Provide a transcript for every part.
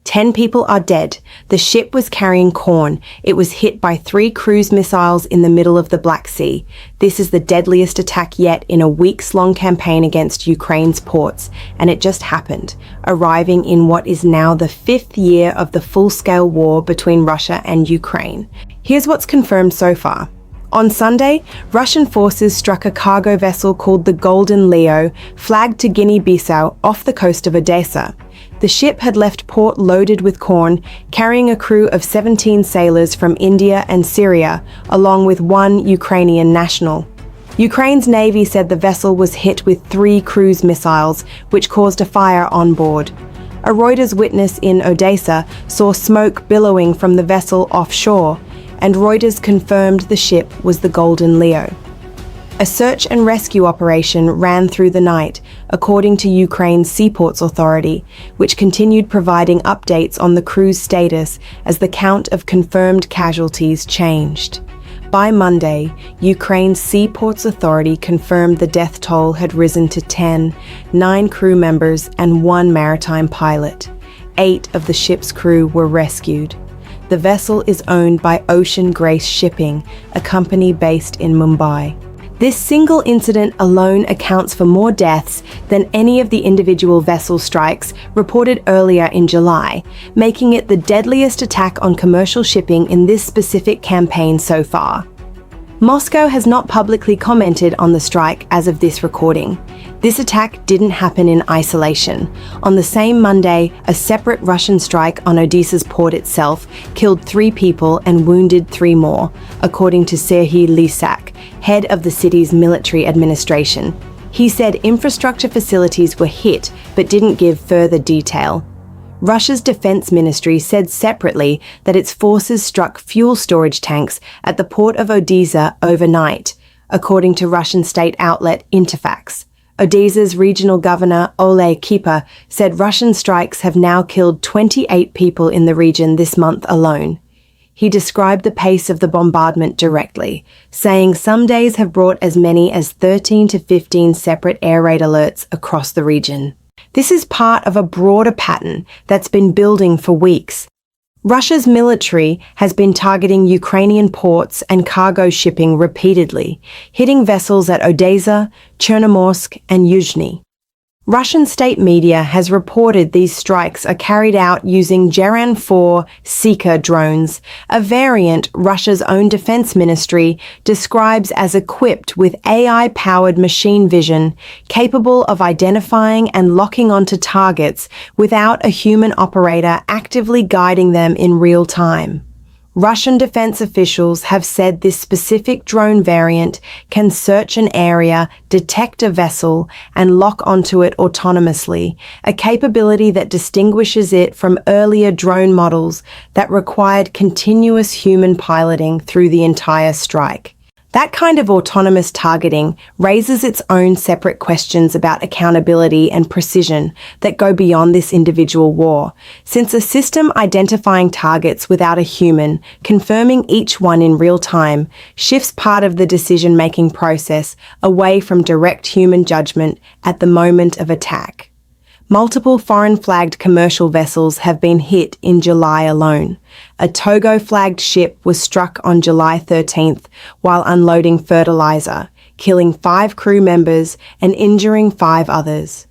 10 people are dead. The ship was carrying corn. It was hit by 3 cruise missiles in the middle of the Black Sea. This is the deadliest attack yet in a weeks-long campaign against Ukraine's ports, and it just happened, arriving in what is now the 5th year of the full-scale war between Russia and Ukraine. Here's what's confirmed so far. On Sunday, Russian forces struck a cargo vessel called the Golden Leo, flagged to Guinea-Bissau off the coast of Odessa. The ship had left port loaded with corn, carrying a crew of 17 sailors from India and Syria, along with 1 Ukrainian national. Ukraine's navy said the vessel was hit with 3 cruise missiles, which caused a fire on board. A Reuters witness in Odessa saw smoke billowing from the vessel offshore, and Reuters confirmed the ship was the Golden Leo. A search and rescue operation ran through the night, according to Ukraine's Seaports Authority, which continued providing updates on the crew's status as the count of confirmed casualties changed. By Monday, Ukraine's Seaports Authority confirmed the death toll had risen to 10, 9 crew members and 1 maritime pilot. 8 of the ship's crew were rescued. The vessel is owned by Ocean Grace Shipping, a company based in Mumbai. This single incident alone accounts for more deaths than any of the individual vessel strikes reported earlier in July, making it the deadliest attack on commercial shipping in this specific campaign so far. Moscow has not publicly commented on the strike as of this recording. This attack didn't happen in isolation. On the same Monday, a separate Russian strike on Odessa's port itself killed 3 people and wounded 3 more, according to Serhiy Lysak, head of the city's military administration. He said infrastructure facilities were hit, but didn't give further detail. Russia's defense ministry said separately that its forces struck fuel storage tanks at the port of Odessa overnight, according to Russian state outlet Interfax. Odessa's regional governor, Ole Kipa, said Russian strikes have now killed 28 people in the region this month alone. He described the pace of the bombardment directly, saying some days have brought as many as 13 to 15 separate air raid alerts across the region. This is part of a broader pattern that's been building for weeks. Russia's military has been targeting Ukrainian ports and cargo shipping repeatedly, hitting vessels at Odessa, Chernomorsk, and Yuzhny. Russian state media has reported these strikes are carried out using Geran-4 Seeker drones, a variant Russia's own defense ministry describes as equipped with AI-powered machine vision, capable of identifying and locking onto targets without a human operator actively guiding them in real time. Russian defense officials have said this specific drone variant can search an area, detect a vessel, and lock onto it autonomously, a capability that distinguishes it from earlier drone models that required continuous human piloting through the entire strike. That kind of autonomous targeting raises its own separate questions about accountability and precision that go beyond this individual war, since a system identifying targets without a human, confirming each one in real time, shifts part of the decision-making process away from direct human judgment at the moment of attack. Multiple foreign-flagged commercial vessels have been hit in July alone. A Togo-flagged ship was struck on July 13th while unloading fertilizer, killing 5 crew members and injuring 5 others.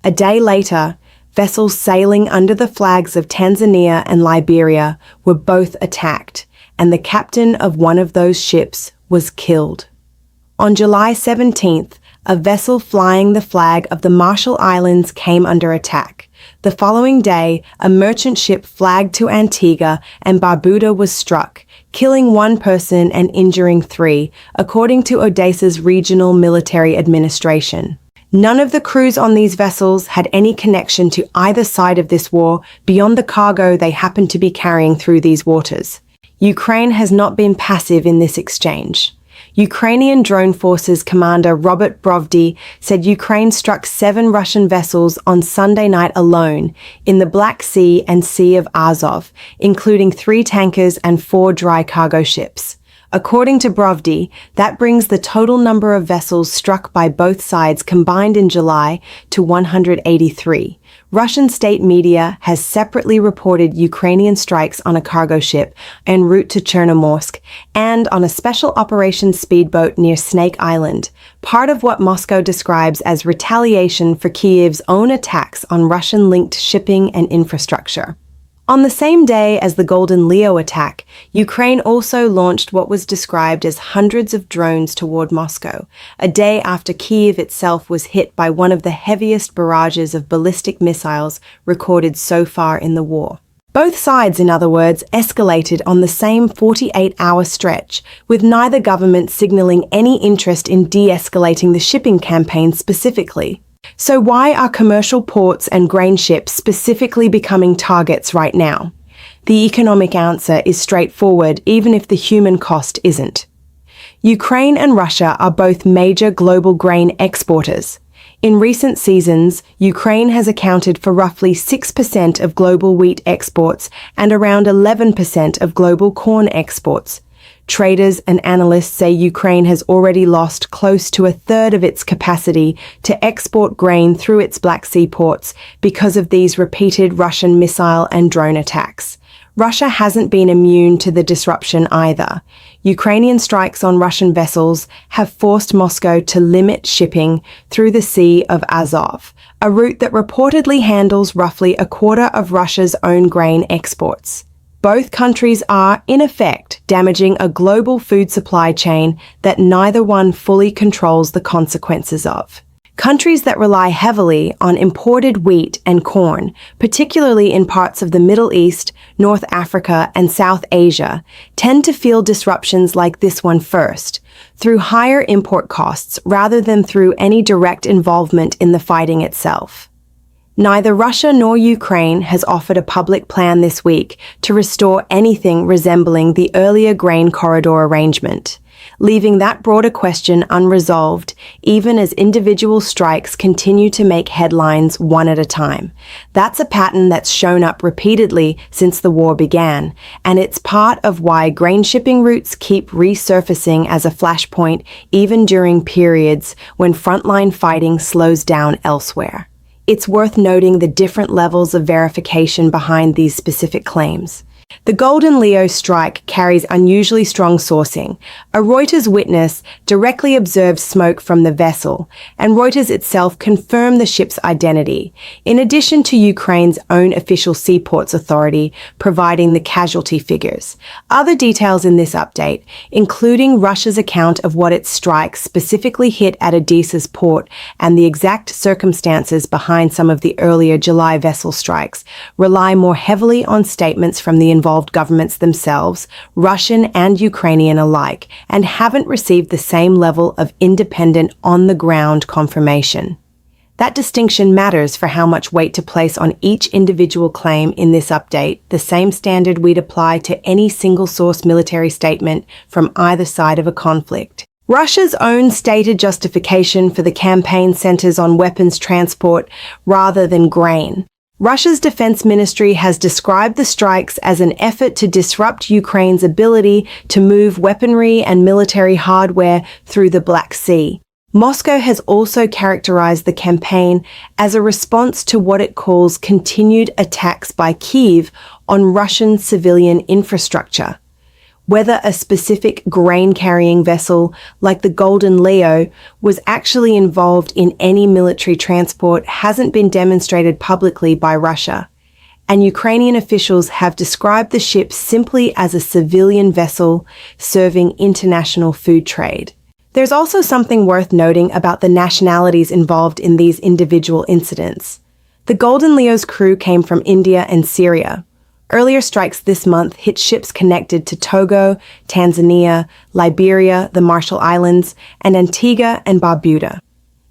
A day later, vessels sailing under the flags of Tanzania and Liberia were both attacked, and the captain of one of those ships was killed. On July 17th, a vessel flying the flag of the Marshall Islands came under attack. The following day, a merchant ship flagged to Antigua and Barbuda was struck, killing 1 person and injuring 3, according to Odessa's regional military administration. None of the crews on these vessels had any connection to either side of this war beyond the cargo they happened to be carrying through these waters. Ukraine has not been passive in this exchange. Ukrainian drone forces commander Robert Brovdy said Ukraine struck 7 Russian vessels on Sunday night alone in the Black Sea and Sea of Azov, including 3 tankers and 4 dry cargo ships. According to Brovdy, that brings the total number of vessels struck by both sides combined in July to 183, Russian state media has separately reported Ukrainian strikes on a cargo ship en route to Chernomorsk and on a special operations speedboat near Snake Island, part of what Moscow describes as retaliation for Kyiv's own attacks on Russian-linked shipping and infrastructure. On the same day as the Golden Leo attack, Ukraine also launched what was described as hundreds of drones toward Moscow, a day after Kyiv itself was hit by one of the heaviest barrages of ballistic missiles recorded so far in the war. Both sides, in other words, escalated on the same 48-hour stretch, with neither government signaling any interest in de-escalating the shipping campaign specifically. So why are commercial ports and grain ships specifically becoming targets right now? The economic answer is straightforward, even if the human cost isn't. Ukraine and Russia are both major global grain exporters. In recent seasons, Ukraine has accounted for roughly 6% of global wheat exports and around 11% of global corn exports. Traders and analysts say Ukraine has already lost close to a third of its capacity to export grain through its Black Sea ports because of these repeated Russian missile and drone attacks. Russia hasn't been immune to the disruption either. Ukrainian strikes on Russian vessels have forced Moscow to limit shipping through the Sea of Azov, a route that reportedly handles roughly a quarter of Russia's own grain exports. Both countries are, in effect, damaging a global food supply chain that neither one fully controls the consequences of. Countries that rely heavily on imported wheat and corn, particularly in parts of the Middle East, North Africa, and South Asia, tend to feel disruptions like this one first, through higher import costs rather than through any direct involvement in the fighting itself. Neither Russia nor Ukraine has offered a public plan this week to restore anything resembling the earlier grain corridor arrangement, leaving that broader question unresolved even as individual strikes continue to make headlines one at a time. That's a pattern that's shown up repeatedly since the war began, and it's part of why grain shipping routes keep resurfacing as a flashpoint even during periods when frontline fighting slows down elsewhere. It's worth noting the different levels of verification behind these specific claims. The Golden Leo strike carries unusually strong sourcing. A Reuters witness directly observed smoke from the vessel, and Reuters itself confirmed the ship's identity, in addition to Ukraine's own official seaports authority providing the casualty figures. Other details in this update, including Russia's account of what its strike specifically hit at Odessa's port and the exact circumstances behind some of the earlier July vessel strikes, rely more heavily on statements from the involved governments themselves, Russian and Ukrainian alike, and haven't received the same level of independent, on-the-ground confirmation. That distinction matters for how much weight to place on each individual claim in this update, the same standard we'd apply to any single-source military statement from either side of a conflict. Russia's own stated justification for the campaign centers on weapons transport rather than grain. Russia's defense ministry has described the strikes as an effort to disrupt Ukraine's ability to move weaponry and military hardware through the Black Sea. Moscow has also characterized the campaign as a response to what it calls continued attacks by Kyiv on Russian civilian infrastructure. Whether a specific grain-carrying vessel like the Golden Leo was actually involved in any military transport hasn't been demonstrated publicly by Russia, and Ukrainian officials have described the ship simply as a civilian vessel serving international food trade. There's also something worth noting about the nationalities involved in these individual incidents. The Golden Leo's crew came from India and Syria. Earlier strikes this month hit ships connected to Togo, Tanzania, Liberia, the Marshall Islands, and Antigua and Barbuda.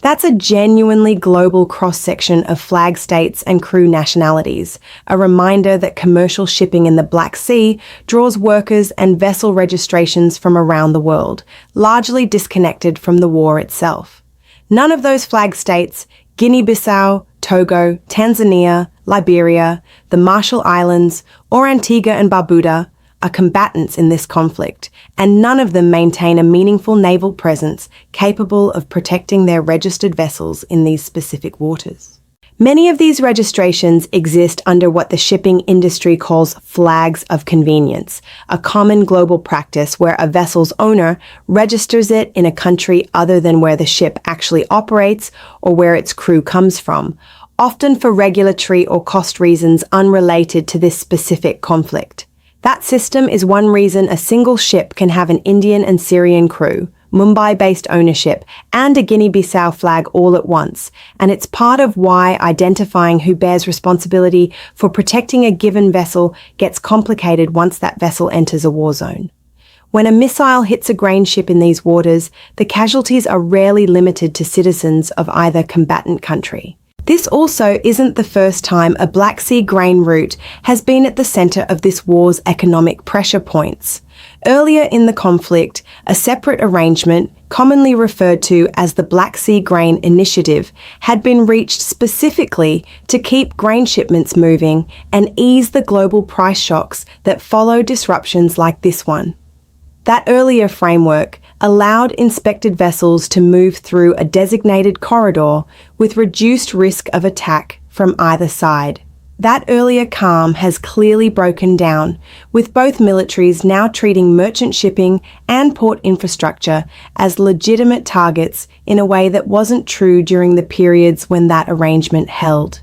That's a genuinely global cross-section of flag states and crew nationalities, a reminder that commercial shipping in the Black Sea draws workers and vessel registrations from around the world, largely disconnected from the war itself. None of those flag states, Guinea-Bissau, Togo, Tanzania, Liberia, the Marshall Islands, or Antigua and Barbuda, are combatants in this conflict, and none of them maintain a meaningful naval presence capable of protecting their registered vessels in these specific waters. Many of these registrations exist under what the shipping industry calls flags of convenience, a common global practice where a vessel's owner registers it in a country other than where the ship actually operates or where its crew comes from, often for regulatory or cost reasons unrelated to this specific conflict. That system is one reason a single ship can have an Indian and Syrian crew, Mumbai-based ownership, and a Guinea-Bissau flag all at once, and it's part of why identifying who bears responsibility for protecting a given vessel gets complicated once that vessel enters a war zone. When a missile hits a grain ship in these waters, the casualties are rarely limited to citizens of either combatant country. This also isn't the first time a Black Sea grain route has been at the center of this war's economic pressure points. Earlier in the conflict, a separate arrangement, commonly referred to as the Black Sea Grain Initiative, had been reached specifically to keep grain shipments moving and ease the global price shocks that follow disruptions like this one. That earlier framework allowed inspected vessels to move through a designated corridor with reduced risk of attack from either side. That earlier calm has clearly broken down, with both militaries now treating merchant shipping and port infrastructure as legitimate targets in a way that wasn't true during the periods when that arrangement held.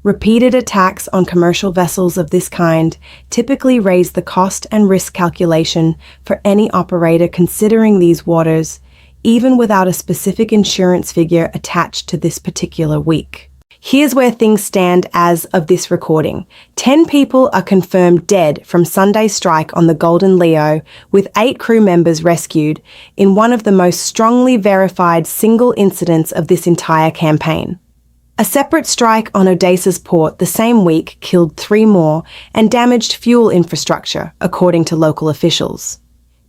Repeated attacks on commercial vessels of this kind typically raise the cost and risk calculation for any operator considering these waters, even without a specific insurance figure attached to this particular week. Here's where things stand as of this recording. 10 people are confirmed dead from Sunday's strike on the Golden Leo, with 8 crew members rescued in one of the most strongly verified single incidents of this entire campaign. A separate strike on Odessa's port the same week killed 3 more and damaged fuel infrastructure, according to local officials.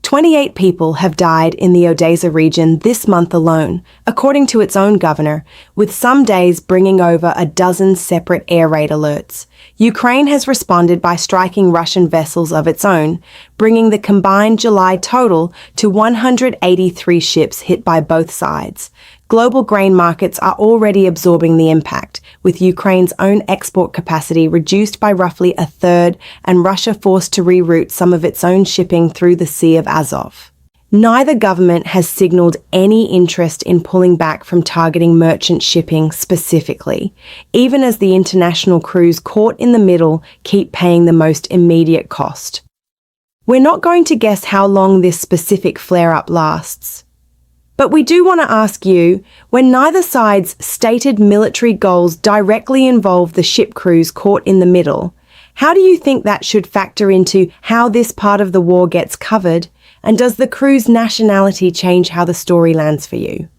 28 people have died in the Odessa region this month alone, according to its own governor, with some days bringing over a dozen separate air raid alerts. Ukraine has responded by striking Russian vessels of its own, bringing the combined July total to 183 ships hit by both sides. Global grain markets are already absorbing the impact, with Ukraine's own export capacity reduced by roughly a third and Russia forced to reroute some of its own shipping through the Sea of Azov. Neither government has signaled any interest in pulling back from targeting merchant shipping specifically, even as the international crews caught in the middle keep paying the most immediate cost. We're not going to guess how long this specific flare-up lasts. But we do want to ask you, when neither side's stated military goals directly involve the ship crews caught in the middle, how do you think that should factor into how this part of the war gets covered? And does the crew's nationality change how the story lands for you?